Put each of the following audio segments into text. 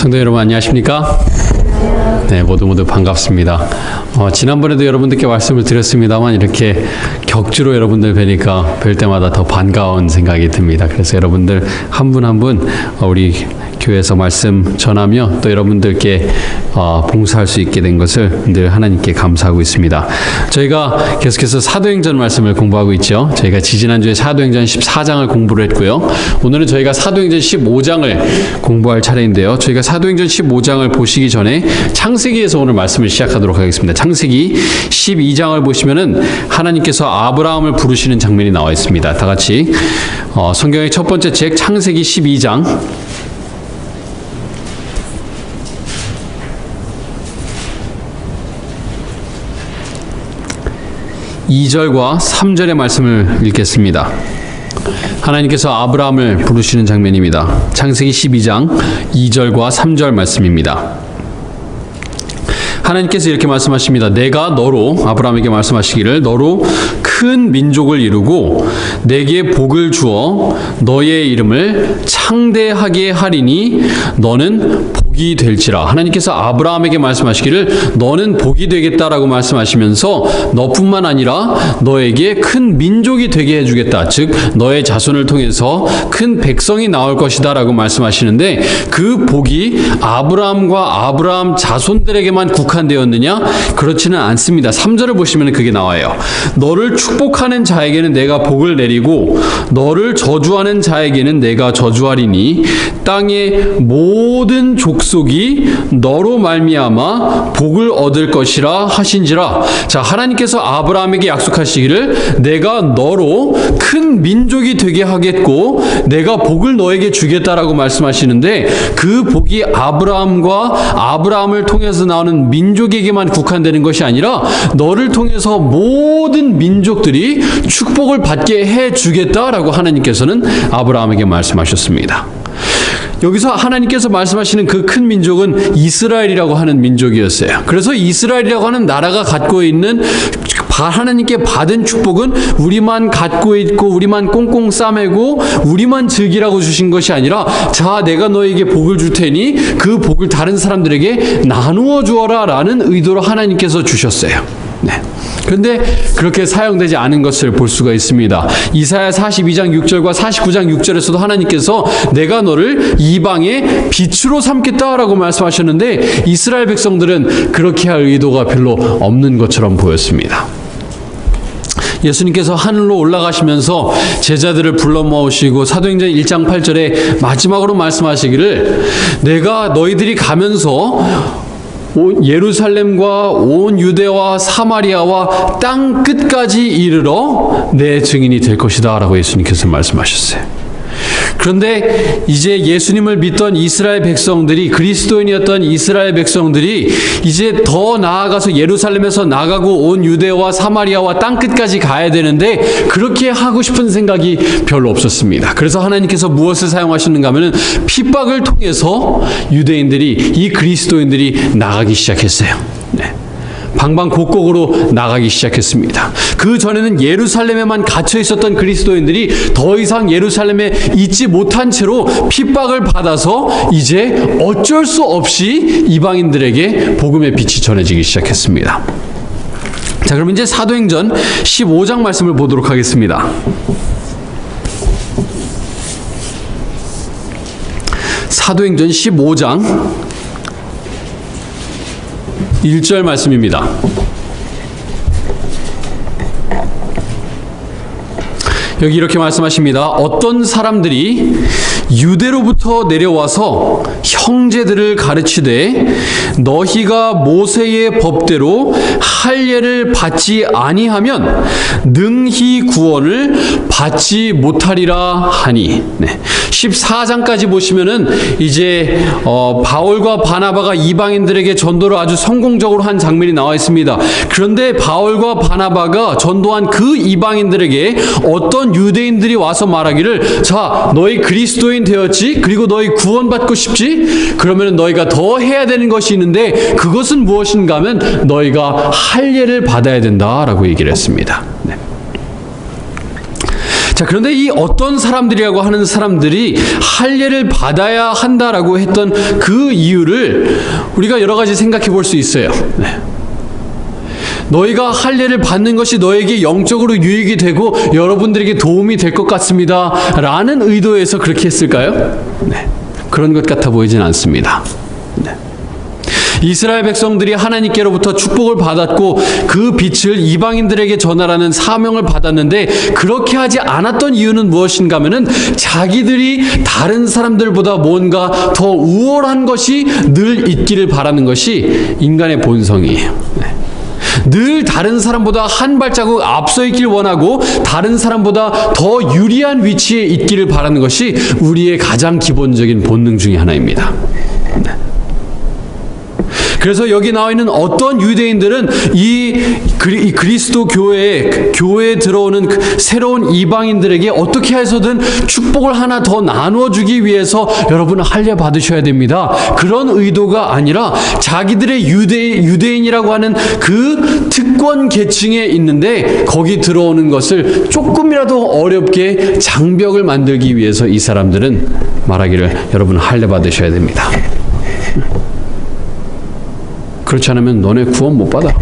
성도 여러분 안녕하십니까? 네, 모두 반갑습니다. 지난번에도 여러분들께 말씀을 드렸습니다만 이렇게 격주로 여러분들 뵈니까 뵐 때마다 더 반가운 생각이 듭니다. 그래서 여러분들 한 분 한 분 우리 교회에서 말씀 전하며 또 여러분들께 봉사할 수 있게 된 것을 늘 하나님께 감사하고 있습니다. 저희가 계속해서 사도행전 말씀을 공부하고 있죠. 저희가 지지난주에 사도행전 14장을 공부를 했고요. 오늘은 저희가 사도행전 15장을 공부할 차례인데요. 저희가 사도행전 15장을 보시기 전에 창세기에서 오늘 말씀을 시작하도록 하겠습니다. 창세기 12장을 보시면은 하나님께서 아브라함을 부르시는 장면이 나와 있습니다. 다 같이 성경의 첫 번째 책 창세기 12장 2절과 3절의 말씀을 읽겠습니다. 하나님께서 아브라함을 부르시는 장면입니다. 창세기 12장 2절과 3절 말씀입니다. 하나님께서 이렇게 말씀하십니다. 내가 너로, 아브라함에게 말씀하시기를, 너로 큰 민족을 이루고 내게 복을 주어 너의 이름을 창대하게 하리니 너는 복이 될지라. 하나님께서 아브라함에게 말씀하시기를 너는 복이 되겠다라고 말씀하시면서 너뿐만 아니라 너에게 큰 민족이 되게 해주겠다. 즉 너의 자손을 통해서 큰 백성이 나올 것이다 라고 말씀하시는데, 그 복이 아브라함과 아브라함 자손들에게만 국한되었느냐? 그렇지는 않습니다. 3절을 보시면 그게 나와요. 너를 축복하는 자에게는 내가 복을 내리고 너를 저주하는 자에게는 내가 저주하리니 땅의 모든 족속이 너로 말미암아 복을 얻을 것이라 하신지라. 자, 하나님께서 아브라함에게 약속하시기를 내가 너로 큰 민족이 되게 하겠고 내가 복을 너에게 주겠다라고 말씀하시는데, 그 복이 아브라함과 아브라함을 통해서 나오는 민족에게만 국한되는 것이 아니라 너를 통해서 모든 민족들이 축복을 받게 해주겠다라고 하나님께서는 아브라함에게 말씀하셨습니다. 여기서 하나님께서 말씀하시는 그 큰 민족은 이스라엘이라고 하는 민족이었어요. 그래서 이스라엘이라고 하는 나라가 갖고 있는 하나님께 받은 축복은 우리만 갖고 있고 우리만 꽁꽁 싸매고 우리만 즐기라고 주신 것이 아니라, 자, 내가 너에게 복을 줄 테니 그 복을 다른 사람들에게 나누어 주어라 라는 의도로 하나님께서 주셨어요. 네. 그런데 그렇게 사용되지 않은 것을 볼 수가 있습니다. 이사야 42장 6절과 49장 6절에서도 하나님께서 내가 너를 이방의 빛으로 삼겠다라고 말씀하셨는데, 이스라엘 백성들은 그렇게 할 의도가 별로 없는 것처럼 보였습니다. 예수님께서 하늘로 올라가시면서 제자들을 불러 모으시고 사도행전 1장 8절에 마지막으로 말씀하시기를 내가 너희들이 가면서 예루살렘과 온 유대와 사마리아와 땅 끝까지 이르러 내 증인이 될 것이다 라고 예수님께서 말씀하셨어요. 그런데 이제 예수님을 믿던 이스라엘 백성들이, 그리스도인이었던 이스라엘 백성들이 이제 더 나아가서 예루살렘에서 나가고 온 유대와 사마리아와 땅 끝까지 가야 되는데 그렇게 하고 싶은 생각이 별로 없었습니다. 그래서 하나님께서 무엇을 사용하시는가 하면은 핍박을 통해서 유대인들이, 이 그리스도인들이 나가기 시작했어요. 네. 방방곡곡으로 나가기 시작했습니다. 그 전에는 예루살렘에만 갇혀 있었던 그리스도인들이 더 이상 예루살렘에 있지 못한 채로 핍박을 받아서 이제 어쩔 수 없이 이방인들에게 복음의 빛이 전해지기 시작했습니다. 자, 그럼 이제 사도행전 15장 말씀을 보도록 하겠습니다. 사도행전 15장 1절 말씀입니다. 여기 이렇게 말씀하십니다. 어떤 사람들이 유대로부터 내려와서 형제들을 가르치되 너희가 모세의 법대로 할례를 받지 아니하면 능히 구원을 받지 못하리라 하니. 네. 14장까지 보시면은 이제 바울과 바나바가 이방인들에게 전도를 아주 성공적으로 한 장면이 나와 있습니다. 그런데 바울과 바나바가 전도한 그 이방인들에게 어떤 유대인들이 와서 말하기를, 자, 너희 그리스도인 되었지? 그리고 너희 구원받고 싶지? 그러면 너희가 더 해야 되는 것이 있는데 그것은 무엇인가 하면 너희가 할례를 받아야 된다라고 얘기를 했습니다. 네. 자, 그런데 이 어떤 사람들이라고 하는 사람들이 할례를 받아야 한다라고 했던 그 이유를 우리가 여러 가지 생각해 볼 수 있어요. 네. 너희가 할례를 받는 것이 너에게 영적으로 유익이 되고 여러분들에게 도움이 될 것 같습니다 라는 의도에서 그렇게 했을까요? 네. 그런 것 같아 보이진 않습니다. 네. 이스라엘 백성들이 하나님께로부터 축복을 받았고 그 빛을 이방인들에게 전하라는 사명을 받았는데 그렇게 하지 않았던 이유는 무엇인가 하면은 자기들이 다른 사람들보다 뭔가 더 우월한 것이 늘 있기를 바라는 것이 인간의 본성이에요. 네. 늘 다른 사람보다 한 발자국 앞서 있길 원하고 다른 사람보다 더 유리한 위치에 있기를 바라는 것이 우리의 가장 기본적인 본능 중에 하나입니다. 네. 그래서 여기 나와 있는 어떤 유대인들은 이 그리스도 교회에 들어오는 새로운 이방인들에게 어떻게 해서든 축복을 하나 더 나눠주기 위해서 여러분은 할례 받으셔야 됩니다. 그런 의도가 아니라 자기들의 유대인이라고 하는 그 특권 계층에 있는데 거기 들어오는 것을 조금이라도 어렵게 장벽을 만들기 위해서 이 사람들은 말하기를 여러분 할례 받으셔야 됩니다. 그렇지 않으면 너네 구원 못 받아.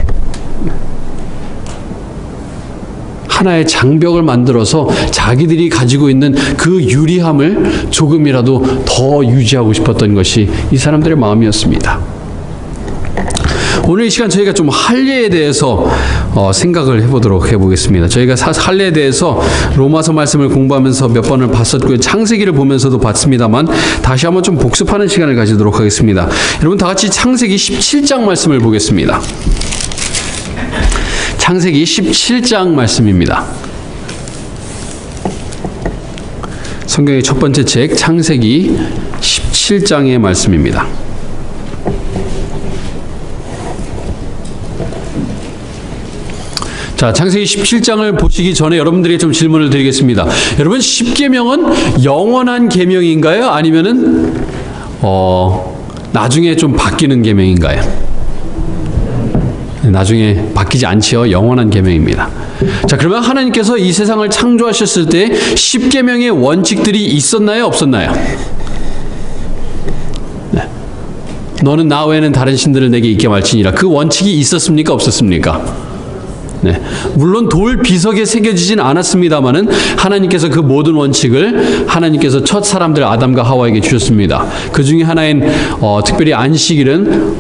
하나의 장벽을 만들어서 자기들이 가지고 있는 그 유리함을 조금이라도 더 유지하고 싶었던 것이 이 사람들의 마음이었습니다. 오늘 이 시간 저희가 좀 할례에 대해서 생각을 해보겠습니다. 저희가 할례에 대해서 로마서 말씀을 공부하면서 몇 번을 봤었고요. 창세기를 보면서도 봤습니다만 다시 한번 좀 복습하는 시간을 가지도록 하겠습니다. 여러분 다 같이 창세기 17장 말씀을 보겠습니다. 창세기 17장 말씀입니다. 성경의 첫 번째 책 창세기 17장의 말씀입니다. 자, 창세기 17장을 보시기 전에 여러분들에게 좀 질문을 드리겠습니다. 여러분, 십계명은 영원한 계명인가요? 아니면은 나중에 좀 바뀌는 계명인가요? 나중에 바뀌지 않지요. 영원한 계명입니다. 자, 그러면 하나님께서 이 세상을 창조하셨을 때 십계명의 원칙들이 있었나요? 없었나요? 네. 너는 나 외에는 다른 신들을 내게 있게 말지니라. 그 원칙이 있었습니까? 없었습니까? 네. 물론 돌 비석에 새겨지진 않았습니다만은 하나님께서 그 모든 원칙을 하나님께서 첫 사람들 아담과 하와에게 주셨습니다. 그 중에 하나인 특별히 안식일은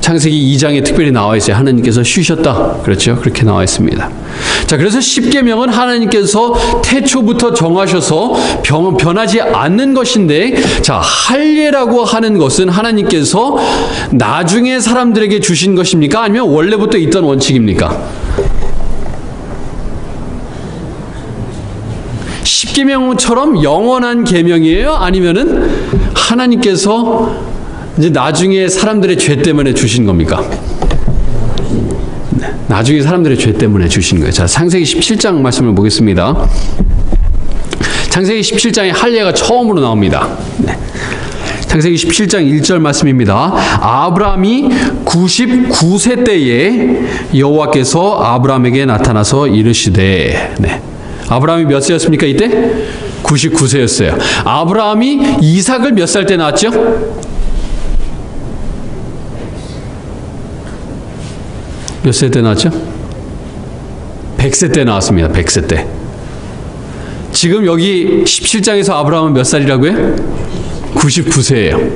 창세기 2장에 특별히 나와 있어요. 하나님께서 쉬셨다. 그렇죠? 그렇게 나와 있습니다. 자, 그래서 십계명은 하나님께서 태초부터 정하셔서 변하지 않는 것인데, 자, 할례라고 하는 것은 하나님께서 나중에 사람들에게 주신 것입니까? 아니면 원래부터 있던 원칙입니까? 십계명처럼 영원한 계명이에요? 아니면은 하나님께서 이제 나중에 사람들의 죄 때문에 주신 겁니까? 네, 나중에 사람들의 죄 때문에 주신 거예요. 자, 창세기 17장 말씀을 보겠습니다. 창세기 17장에 할례가 처음으로 나옵니다. 네. 창세기 17장 1절 말씀입니다. 아브라함이 99세 때에 여호와께서 아브라함에게 나타나서 이르시되. 네. 아브라함이 몇 세였습니까? 이때? 99세였어요. 아브라함이 이삭을 몇 살 때 낳았죠? 몇 세 때 낳았죠? 100세 때 나왔습니다. 100세 때. 지금 여기 17장에서 아브라함은 몇 살이라고요? 99세예요.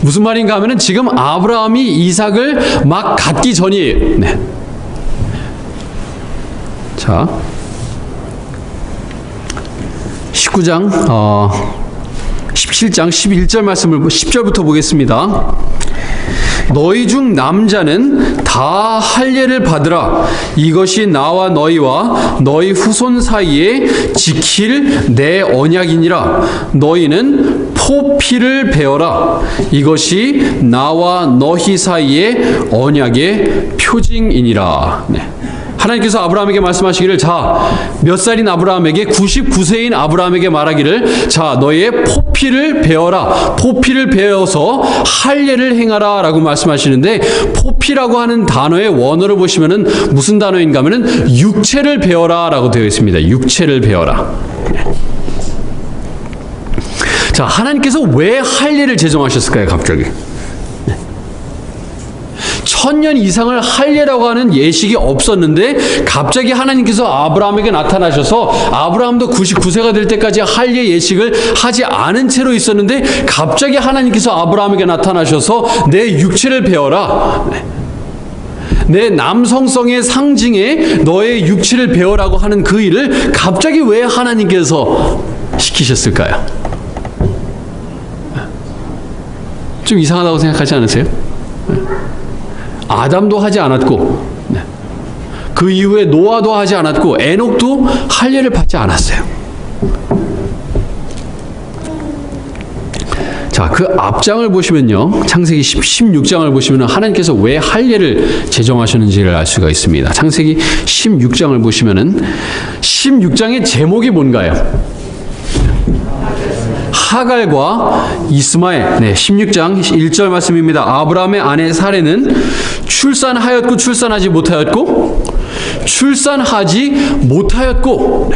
무슨 말인가 하면은 지금 아브라함이 이삭을 막 갖기 전이에요. 네. 자, 19장 17장 11절 말씀을 10절부터 보겠습니다. 너희 중 남자는 다 할례를 받으라. 이것이 나와 너희와 너희 후손 사이에 지킬 내 언약이니라. 너희는 포피를 베어라. 이것이 나와 너희 사이의 언약의 표징이니라. 네. 하나님께서 아브라함에게 말씀하시기를, 자, 몇 살인 아브라함에게, 99세인 아브라함에게 말하기를, 자, 너의 포피를 베어라. 포피를 베어서 할례를 행하라 라고 말씀하시는데, 포피라고 하는 단어의 원어를 보시면은 무슨 단어인가 하면은 육체를 베어라 라고 되어 있습니다. 육체를 베어라. 자, 하나님께서 왜 할례를 제정하셨을까요, 갑자기? 1000년 이상을 할례라고 하는 예식이 없었는데 갑자기 하나님께서 아브라함에게 나타나셔서, 아브라함도 99세가 될 때까지 할례 예식을 하지 않은 채로 있었는데 갑자기 하나님께서 아브라함에게 나타나셔서 내 육체를 베어라, 내 남성성의 상징에 너의 육체를 베어라고 하는 그 일을 갑자기 왜 하나님께서 시키셨을까요? 좀 이상하다고 생각하지 않으세요? 아담도 하지 않았고, 그 이후에 노아도 하지 않았고, 에녹도 할례를 받지 않았어요. 자, 그 앞장을 보시면요, 창세기 16장을 보시면 하나님께서 왜 할례를 제정하셨는지를 알 수가 있습니다. 창세기 16장을 보시면은 16장의 제목이 뭔가요? 하갈과 이스마엘. 네, 16장 1절 말씀입니다. 아브라함의 아내 사레는 출산하였고 출산하지 못하였고 출산하지 못하였고.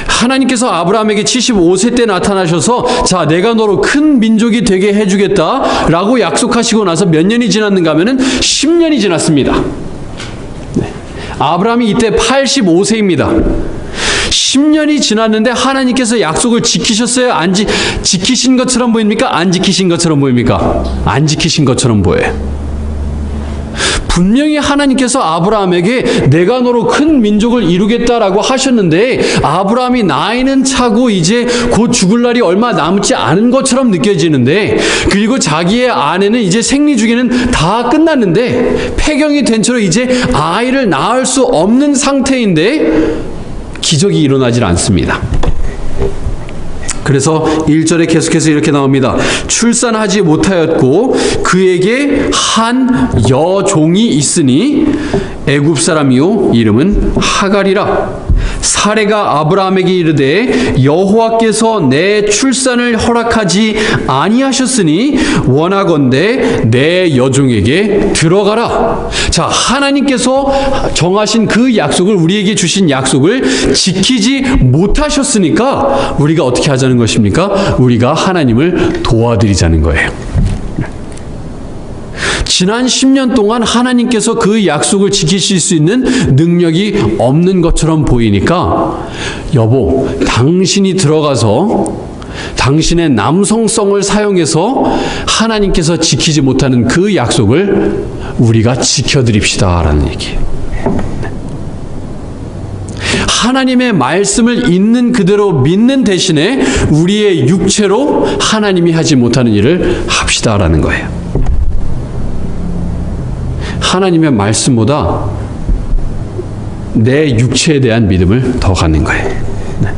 하나님께서 아브라함에게 75세 때 나타나셔서, 자, 내가 너로 큰 민족이 되게 해주겠다 라고 약속하시고 나서 몇 년이 지났는가 하면은 10년이 지났습니다. 네. 아브라함이 이때 85세입니다. 10년이 지났는데 하나님께서 약속을 지키셨어요? 지키신 것처럼 보입니까? 안 지키신 것처럼 보입니까? 안 지키신 것처럼 보여요. 분명히 하나님께서 아브라함에게 내가 너로 큰 민족을 이루겠다라고 하셨는데, 아브라함이 나이는 차고 이제 곧 죽을 날이 얼마 남지 않은 것처럼 느껴지는데, 그리고 자기의 아내는 이제 생리 주기는 다 끝났는데 폐경이 된 채로 이제 아이를 낳을 수 없는 상태인데 기적이 일어나질 않습니다. 그래서 1절에 계속해서 이렇게 나옵니다. 출산하지 못하였고 그에게 한 여종이 있으니 애굽 사람이요 이름은 하갈이라. 사레가 아브라함에게 이르되 여호와께서 내 출산을 허락하지 아니하셨으니 원하건대 내 여종에게 들어가라. 자, 하나님께서 정하신 그 약속을, 우리에게 주신 약속을 지키지 못하셨으니까 우리가 어떻게 하자는 것입니까? 우리가 하나님을 도와드리자는 거예요. 지난 10년 동안 하나님께서 그 약속을 지키실 수 있는 능력이 없는 것처럼 보이니까, 여보, 당신이 들어가서 당신의 남성성을 사용해서 하나님께서 지키지 못하는 그 약속을 우리가 지켜드립시다 라는 얘기예요. 하나님의 말씀을 있는 그대로 믿는 대신에 우리의 육체로 하나님이 하지 못하는 일을 합시다라는 거예요. 하나님의 말씀보다 내 육체에 대한 믿음을 더 갖는 거예요. 네.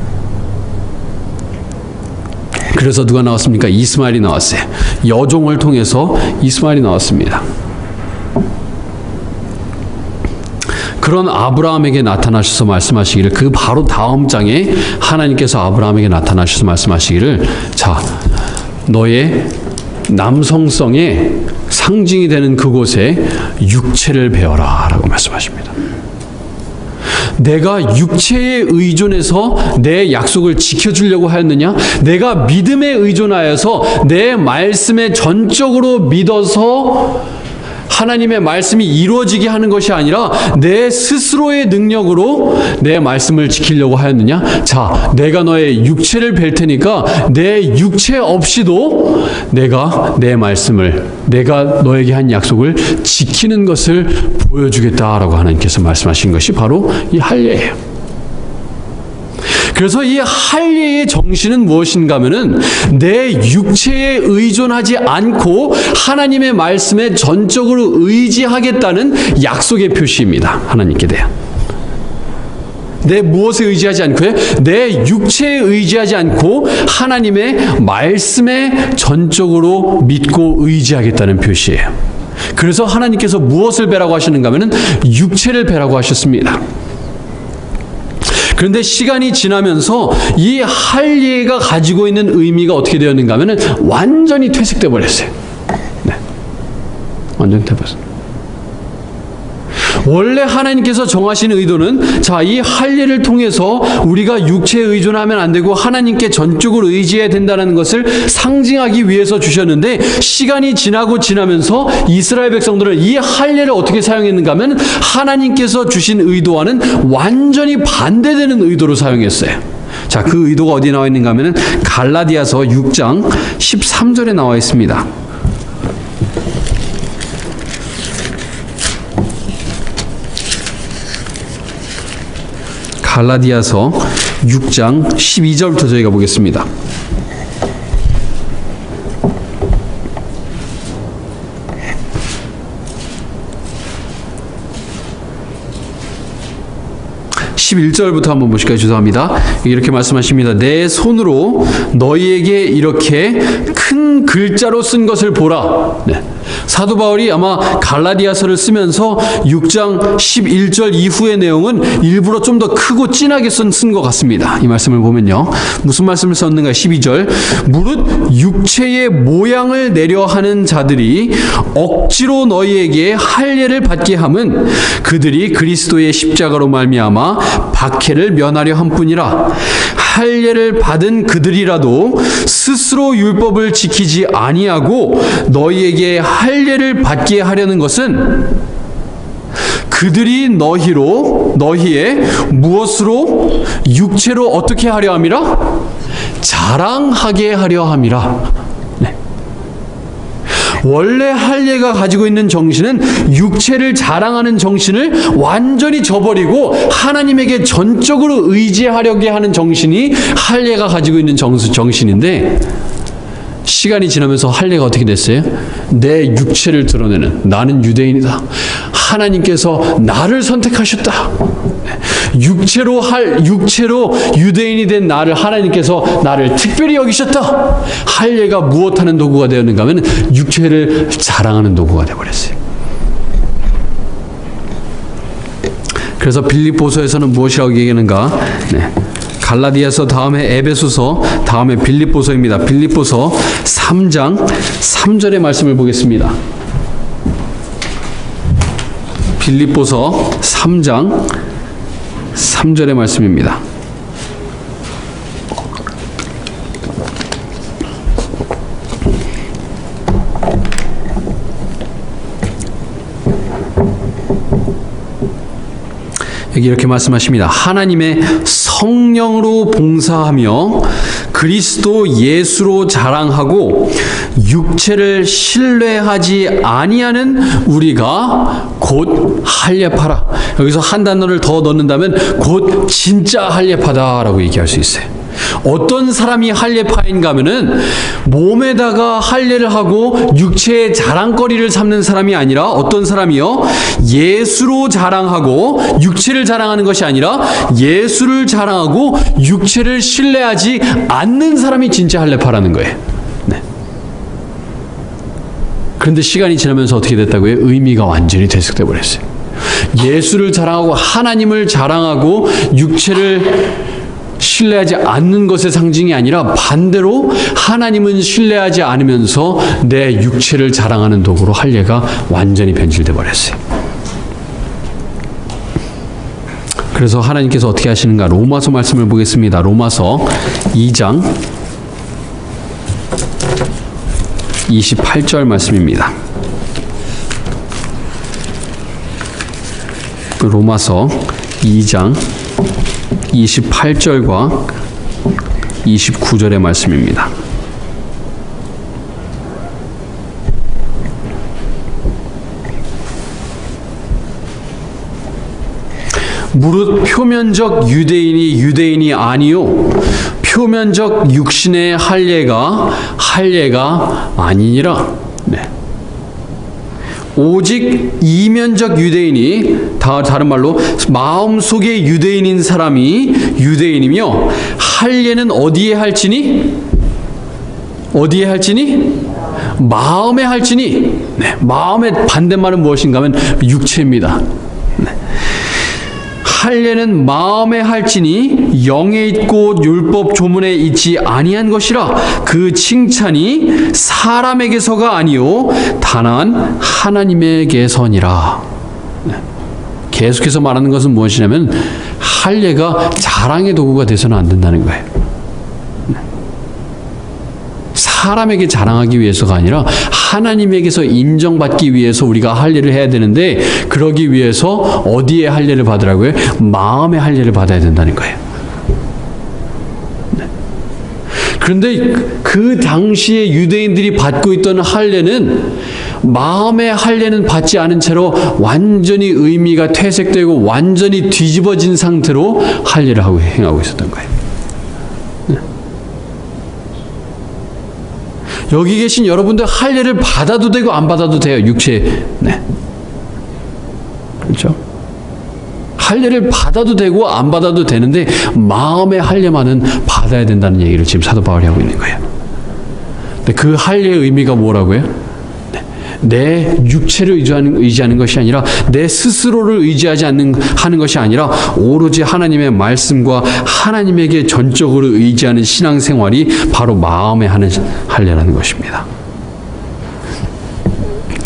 그래서 누가 나왔습니까? 이스마엘이 나왔어요. 여종을 통해서 이스마엘이 나왔습니다. 그런 아브라함에게 나타나셔서 말씀하시기를, 그 바로 다음 장에 하나님께서 아브라함에게 나타나셔서 말씀하시기를, 자, 너의 남성성의 상징이 되는 그곳에 육체를 베어라 라고 말씀하십니다. 내가 육체에 의존해서 내 약속을 지켜주려고 하였느냐? 내가 믿음에 의존하여서 내 말씀에 전적으로 믿어서 하나님의 말씀이 이루어지게 하는 것이 아니라 내 스스로의 능력으로 내 말씀을 지키려고 하였느냐? 자, 내가 너의 육체를 뵐 테니까 내 육체 없이도 내가 내 말씀을, 내가 너에게 한 약속을 지키는 것을 보여주겠다라고 하나님께서 말씀하신 것이 바로 이 할례예요. 그래서 이 할례의 정신은 무엇인가 하면은 내 육체에 의존하지 않고 하나님의 말씀에 전적으로 의지하겠다는 약속의 표시입니다. 하나님께 대한. 내 무엇에 의지하지 않고요? 내 육체에 의지하지 않고 하나님의 말씀에 전적으로 믿고 의지하겠다는 표시예요. 그래서 하나님께서 무엇을 배라고 하시는가 하면은 육체를 배라고 하셨습니다. 그런데 시간이 지나면서 이 할례가 가지고 있는 의미가 어떻게 되었는가 하면은 완전히 퇴색돼 버렸어요. 네. 완전히 퇴색됐어요. 원래 하나님께서 정하신 의도는 자, 이 할례를 통해서 우리가 육체에 의존하면 안 되고 하나님께 전적으로 의지해야 된다는 것을 상징하기 위해서 주셨는데, 시간이 지나면서 이스라엘 백성들은 이 할례를 어떻게 사용했는가 하면 하나님께서 주신 의도와는 완전히 반대되는 의도로 사용했어요. 자, 그 의도가 어디에 나와 있는가 하면 갈라디아서 6장 13절에 나와 있습니다. 갈라디아서 6장 12절부터 저희가 보겠습니다. (11절부터) 한번 보실까요? 죄송합니다. 이렇게 말씀하십니다. 내 손으로 너희에게 이렇게 큰 글자로 쓴 것을 보라. 네. 사도 바울이 아마 갈라디아서를 쓰면서 6장 11절 이후의 내용은 일부러 좀 더 크고 진하게 쓴 것 같습니다. 이 말씀을 보면요. 무슨 말씀을 썼는가? 12절. 무릇 육체의 모양을 내려 하는 자들이 억지로 너희에게 할례를 받게 함은 그들이 그리스도의 십자가로 말미암아 박해를 면하려 함뿐이라. 할례를 받은 그들이라도 스스로 율법을 지키지 아니하고 너희에게 할례를 받게 하려는 것은 그들이 너희의 무엇으로? 육체로 어떻게 하려 함이라? 자랑하게 하려 함이라. 네. 원래 할례가 가지고 있는 정신은 육체를 자랑하는 정신을 완전히 저버리고 하나님에게 전적으로 의지하려게 하는 정신이 할례가 가지고 있는 정신인데, 시간이 지나면서 할례가 어떻게 됐어요? 내 육체를 드러내는, 나는 유대인이다, 하나님께서 나를 선택하셨다, 육체로 유대인이 된 나를 하나님께서 나를 특별히 여기셨다. 할례가 무엇하는 도구가 되었는가 하면 육체를 자랑하는 도구가 되어버렸어요. 그래서 빌립보서에서는 무엇이라고 얘기하는가? 네. 갈라디아서 다음에 에베소서, 다음에 빌립보서입니다. 빌립보서 3장 3절의 말씀을 보겠습니다. 빌립보서 3장 3절의 말씀입니다. 여기 이렇게 말씀하십니다. 하나님의 성령으로 봉사하며 그리스도 예수로 자랑하고 육체를 신뢰하지 아니하는 우리가 곧 할례파라. 여기서 한 단어를 더 넣는다면 곧 진짜 할례파다라고 얘기할 수 있어요. 어떤 사람이 할례파인가 하면은 몸에다가 할례를 하고 육체의 자랑거리를 삼는 사람이 아니라, 어떤 사람이요? 예수로 자랑하고 육체를 자랑하는 것이 아니라 예수를 자랑하고 육체를 신뢰하지 않는 사람이 진짜 할례파라는 거예요. 네. 그런데 시간이 지나면서 어떻게 됐다고요? 의미가 완전히 퇴색돼 버렸어요. 예수를 자랑하고 하나님을 자랑하고 육체를 신뢰하지 않는 것의 상징이 아니라 반대로 하나님은 신뢰하지 않으면서 내 육체를 자랑하는 도구로 할례가 완전히 변질돼 버렸어요. 그래서 하나님께서 어떻게 하시는가? 로마서 말씀을 보겠습니다. 로마서 2장 28절 말씀입니다. 로마서 2장 28절과 29절의 말씀입니다. 무릇 표면적 유대인이 아니요 표면적 육신의 할례가 아니니라. 네. 오직 이면적 유대인이, 다른 말로 마음속의 유대인인 사람이 유대인이며, 할례는 어디에 할지니? 마음에 할지니? 네, 마음의 반대말은 무엇인가 하면 육체입니다. 네. 할례는 마음에 할지니 영에 있고 율법 조문에 있지 아니한 것이라. 그 칭찬이 사람에게서가 아니요 다만 하나님에게서니라. 네. 계속해서 말하는 것은 무엇이냐면 할례가 자랑의 도구가 돼서는 안 된다는 거예요. 네. 사람에게 자랑하기 위해서가 아니라 하나님에게서 인정받기 위해서 우리가 할례를 해야 되는데, 그러기 위해서 어디에 할례를 받으라고요? 마음의 할례를 받아야 된다는 거예요. 네. 그런데 그 당시에 유대인들이 받고 있던 할례는 마음의 할례는 받지 않은 채로 완전히 의미가 퇴색되고 완전히 뒤집어진 상태로 할례를 행하고 있었던 거예요. 여기 계신 여러분들 할례를 받아도 되고 안 받아도 돼요. 육체. 네. 그렇죠? 할례를 받아도 되고 안 받아도 되는데 마음의 할례만은 받아야 된다는 얘기를 지금 사도 바울이 하고 있는 거예요. 근데 그 할례의 의미가 뭐라고요? 내 육체를 의지하는 것이 아니라 내 스스로를 의지하지 하는 것이 아니라 오로지 하나님의 말씀과 하나님에게 전적으로 의지하는 신앙생활이 바로 마음에 하는 할례라는 것입니다.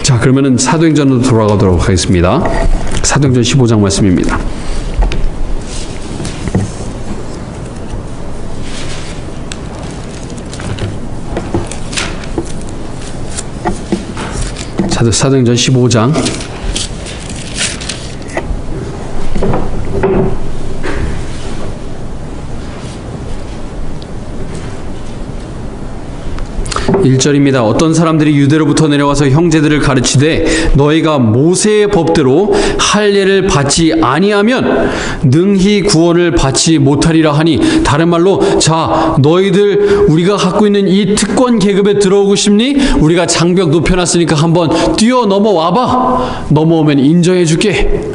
자, 그러면은 사도행전으로 돌아가도록 하겠습니다. 사도행전 15장 말씀입니다. 사도행전 15장 1절입니다. 어떤 사람들이 유대로부터 내려와서 형제들을 가르치되 너희가 모세의 법대로 할례를 받지 아니하면 능히 구원을 받지 못하리라 하니, 다른 말로 자 너희들 우리가 갖고 있는 이 특권 계급에 들어오고 싶니? 우리가 장벽 높여놨으니까 한번 뛰어 넘어와봐. 넘어오면 인정해 줄게.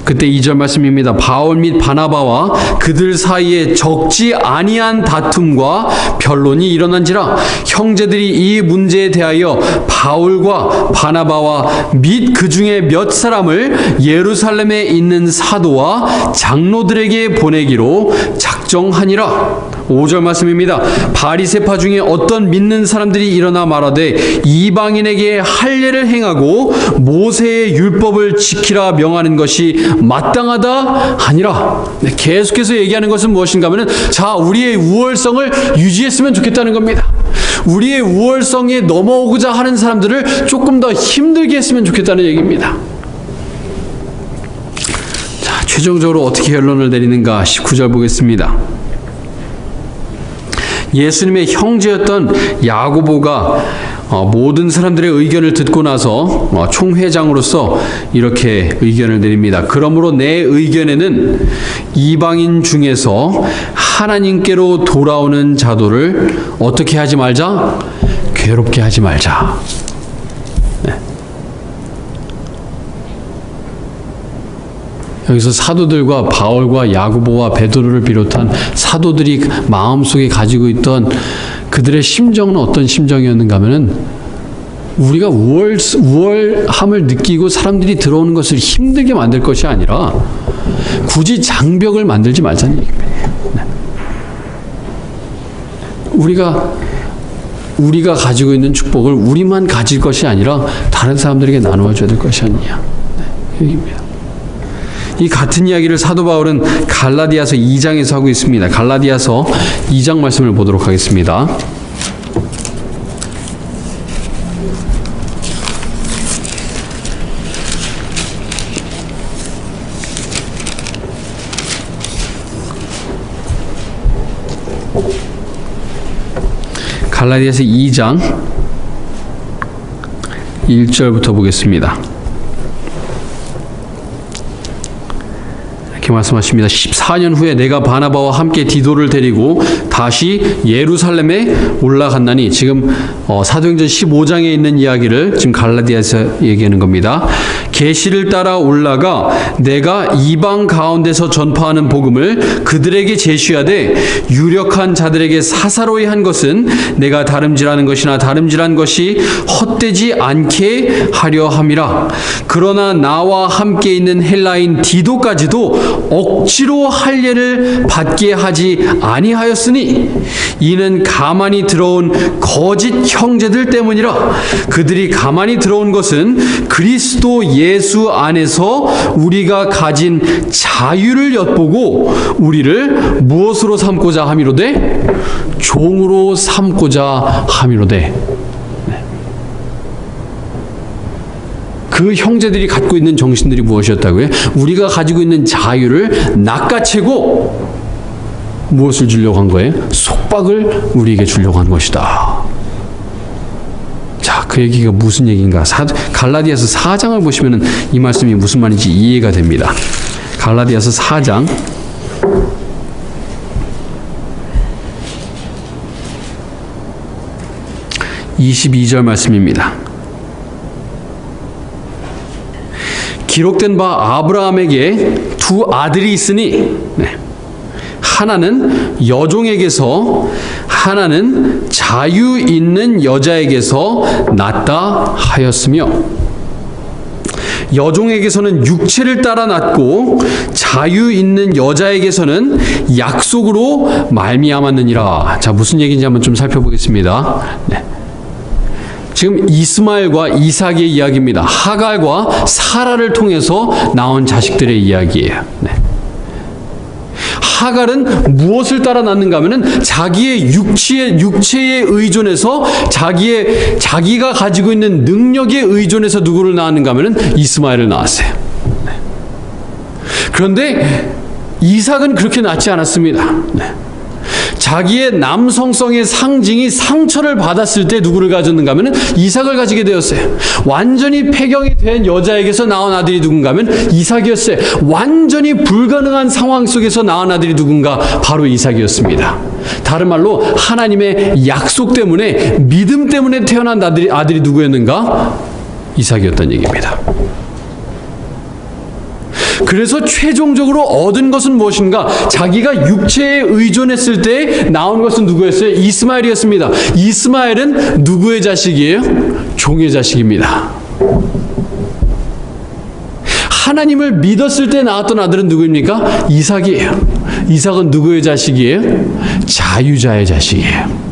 그때 2절 말씀입니다. 바울 및 바나바와 그들 사이에 적지 아니한 다툼과 변론이 일어난지라. 형제들이 이 문제에 대하여 바울과 바나바와 및 그 중에 몇 사람을 예루살렘에 있는 사도와 장로들에게 보내기로 작정하니라. 5절 말씀입니다. 바리새파 중에 어떤 믿는 사람들이 일어나 말하되 이방인에게 할례를 행하고 모세의 율법을 지키라 명하는 것이 마땅하다 하니라. 네, 계속해서 얘기하는 것은 무엇인가 하면 자 우리의 우월성을 유지했으면 좋겠다는 겁니다. 우리의 우월성에 넘어오고자 하는 사람들을 조금 더 힘들게 했으면 좋겠다는 얘기입니다. 자, 최종적으로 어떻게 결론을 내리는가 19절 보겠습니다. 예수님의 형제였던 야고보가 모든 사람들의 의견을 듣고 나서 총회장으로서 이렇게 의견을 내립니다. 그러므로 내 의견에는 이방인 중에서 하나님께로 돌아오는 자도를 어떻게 하지 말자? 괴롭게 하지 말자. 네. 여기서 사도들과 바울과 야고보와 베드로를 비롯한 사도들이 마음속에 가지고 있던 그들의 심정은 어떤 심정이었는가 하면은 우리가 우월함을 느끼고 사람들이 들어오는 것을 힘들게 만들 것이 아니라 굳이 장벽을 만들지 말자는 얘기입니다. 네. 우리가 가지고 있는 축복을 우리만 가질 것이 아니라 다른 사람들에게 나누어 줘야 될 것이 아니냐. 네, 얘기입니다. 이 같은 이야기를 사도 바울은 갈라디아서 2장에서 하고 있습니다. 갈라디아서 2장 말씀을 보도록 하겠습니다. 갈라디아서 2장 1절부터 보겠습니다. 이렇게 말씀하십니다. 14년 후에 내가 바나바와 함께 디도를 데리고 다시 예루살렘에 올라갔나니, 지금 사도행전 15장에 있는 이야기를 지금 갈라디아에서 얘기하는 겁니다. 계시를 따라 올라가 내가 이방 가운데서 전파하는 복음을 그들에게 제시하되 유력한 자들에게 사사로이 한 것은 내가 다름질하는 것이나 다름질한 것이 헛되지 않게 하려 함이라. 그러나 나와 함께 있는 헬라인 디도까지도 억지로 할례를 받게 하지 아니하였으니 이는 가만히 들어온 거짓 형제들 때문이라. 그들이 가만히 들어온 것은 그리스도 예수 안에서 우리가 가진 자유를 엿보고 우리를 무엇으로 삼고자 함이로되 종으로 삼고자 함이로되. 그 형제들이 갖고 있는 정신들이 무엇이었다고요? 우리가 가지고 있는 자유를 낚아채고 무엇을 주려고 한 거예요? 속박을 우리에게 주려고 한 것이다. 자, 그 얘기가 무슨 얘기인가? 갈라디아서 4장을 보시면 이 말씀이 무슨 말인지 이해가 됩니다. 갈라디아서 4장 22절 말씀입니다. 기록된 바 아브라함에게 두 아들이 있으니 하나는 여종에게서 하나는 자유 있는 여자에게서 났다 하였으며 여종에게서는 육체를 따라 났고 자유 있는 여자에게서는 약속으로 말미암았느니라. 자, 무슨 얘기인지 한번 좀 살펴보겠습니다. 지금 이스마엘과 이삭의 이야기입니다. 하갈과 사라를 통해서 나온 자식들의 이야기예요. 하갈은 무엇을 따라 낳는가 하면은 자기의 육체에 의존해서 자기가 가지고 있는 능력에 의존해서 누구를 낳았는가 하면은 이스마엘을 낳았어요. 그런데 이삭은 그렇게 낳지 않았습니다. 자기의 남성성의 상징이 상처를 받았을 때 누구를 가졌는가 하면 이삭을 가지게 되었어요. 완전히 폐경이 된 여자에게서 낳은 아들이 누군가 하면 이삭이었어요. 완전히 불가능한 상황 속에서 낳은 아들이 누군가? 바로 이삭이었습니다. 다른 말로 하나님의 약속 때문에, 믿음 때문에 태어난 아들이 누구였는가? 이삭이었다는 얘기입니다. 그래서 최종적으로 얻은 것은 무엇인가? 자기가 육체에 의존했을 때 나온 것은 누구였어요? 이스마엘이었습니다. 이스마엘은 누구의 자식이에요? 종의 자식입니다. 하나님을 믿었을 때 낳았던 아들은 누구입니까? 이삭이에요. 이삭은 누구의 자식이에요? 자유자의 자식이에요.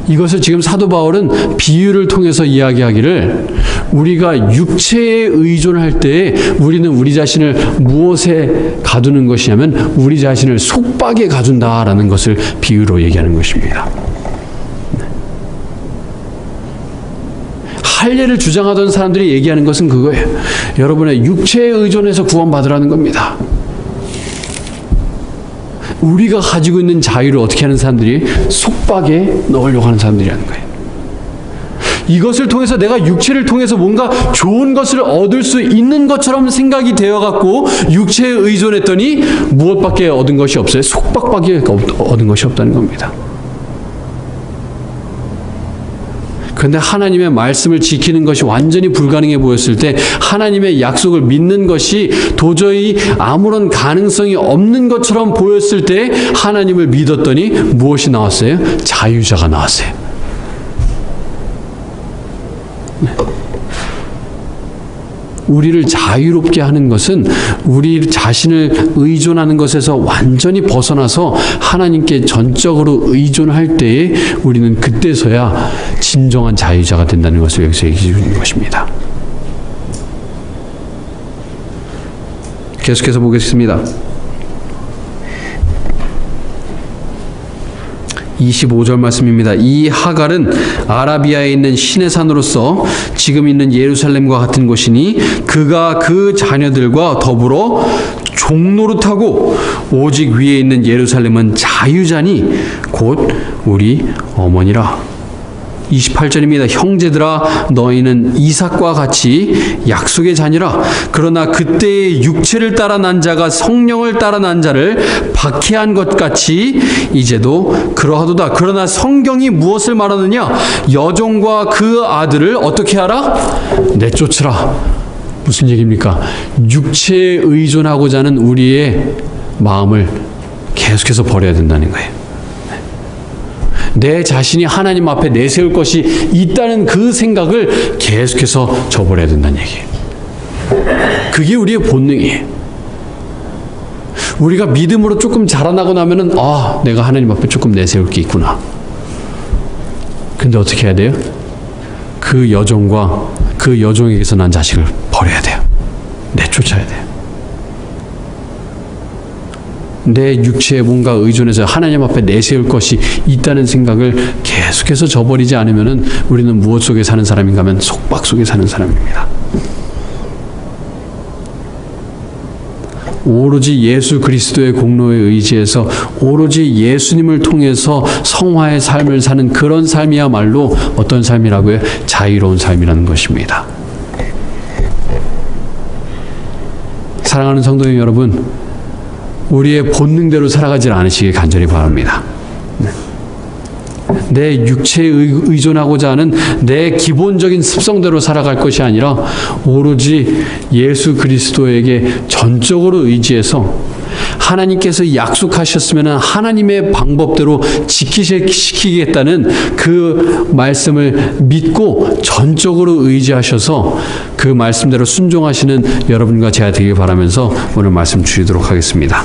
이것을 지금 사도 바울은 비유를 통해서 이야기하기를, 우리가 육체에 의존할 때 우리는 우리 자신을 무엇에 가두는 것이냐면 우리 자신을 속박에 가둔다라는 것을 비유로 얘기하는 것입니다. 할례를 주장하던 사람들이 얘기하는 것은 그거예요. 여러분의 육체에 의존해서 구원받으라는 겁니다. 우리가 가지고 있는 자유를 어떻게 하는 사람들이? 속박에 넣으려고 하는 사람들이라는 거예요. 이것을 통해서 내가 육체를 통해서 뭔가 좋은 것을 얻을 수 있는 것처럼 생각이 되어갖고 육체에 의존했더니 무엇밖에 얻은 것이 없어요? 속박밖에 얻은 것이 없다는 겁니다. 그런데 하나님의 말씀을 지키는 것이 완전히 불가능해 보였을 때, 하나님의 약속을 믿는 것이 도저히 아무런 가능성이 없는 것처럼 보였을 때 하나님을 믿었더니 무엇이 나왔어요? 자유자가 나왔어요. 우리를 자유롭게 하는 것은 우리 자신을 의존하는 것에서 완전히 벗어나서 하나님께 전적으로 의존할 때에 우리는 그때서야 진정한 자유자가 된다는 것을 여기서 얘기해 주는 것입니다. 계속해서 보겠습니다. 25절 말씀입니다. 이 하갈은 아라비아에 있는 신의 산으로서 지금 있는 예루살렘과 같은 곳이니 그가 그 자녀들과 더불어 종노릇하고 오직 위에 있는 예루살렘은 자유자니 곧 우리 어머니라. 28절입니다. 형제들아 너희는 이삭과 같이 약속의 자녀라. 그러나 그때의 육체를 따라 난 자가 성령을 따라 난 자를 박해한 것 같이 이제도 그러하도다. 그러나 성경이 무엇을 말하느냐? 여종과 그 아들을 어떻게 하라? 내쫓으라. 무슨 얘기입니까? 육체에 의존하고자 하는 우리의 마음을 계속해서 버려야 된다는 거예요. 내 자신이 하나님 앞에 내세울 것이 있다는 그 생각을 계속해서 저버려야 된다는 얘기예요. 그게 우리의 본능이에요. 우리가 믿음으로 조금 자라나고 나면은 내가 하나님 앞에 조금 내세울 게 있구나. 근데 어떻게 해야 돼요? 그 여종과 그 여종에게서 난 자식을 버려야 돼요. 내쫓아야 돼요. 내 육체에 뭔가 의존해서 하나님 앞에 내세울 것이 있다는 생각을 계속해서 저버리지 않으면은 우리는 무엇 속에 사는 사람인가 하면 속박 속에 사는 사람입니다. 오로지 예수 그리스도의 공로에 의지해서 오로지 예수님을 통해서 성화의 삶을 사는 그런 삶이야말로 어떤 삶이라고요? 자유로운 삶이라는 것입니다. 사랑하는 성도님 여러분, 우리의 본능대로 살아가지 않으시길 간절히 바랍니다. 내 육체에 의존하고자 하는 내 기본적인 습성대로 살아갈 것이 아니라 오로지 예수 그리스도에게 전적으로 의지해서 하나님께서 약속하셨으면 하나님의 방법대로 지키시겠다는 그 말씀을 믿고 전적으로 의지하셔서 그 말씀대로 순종하시는 여러분과 제가 되길 바라면서 오늘 말씀 줄이도록 하겠습니다.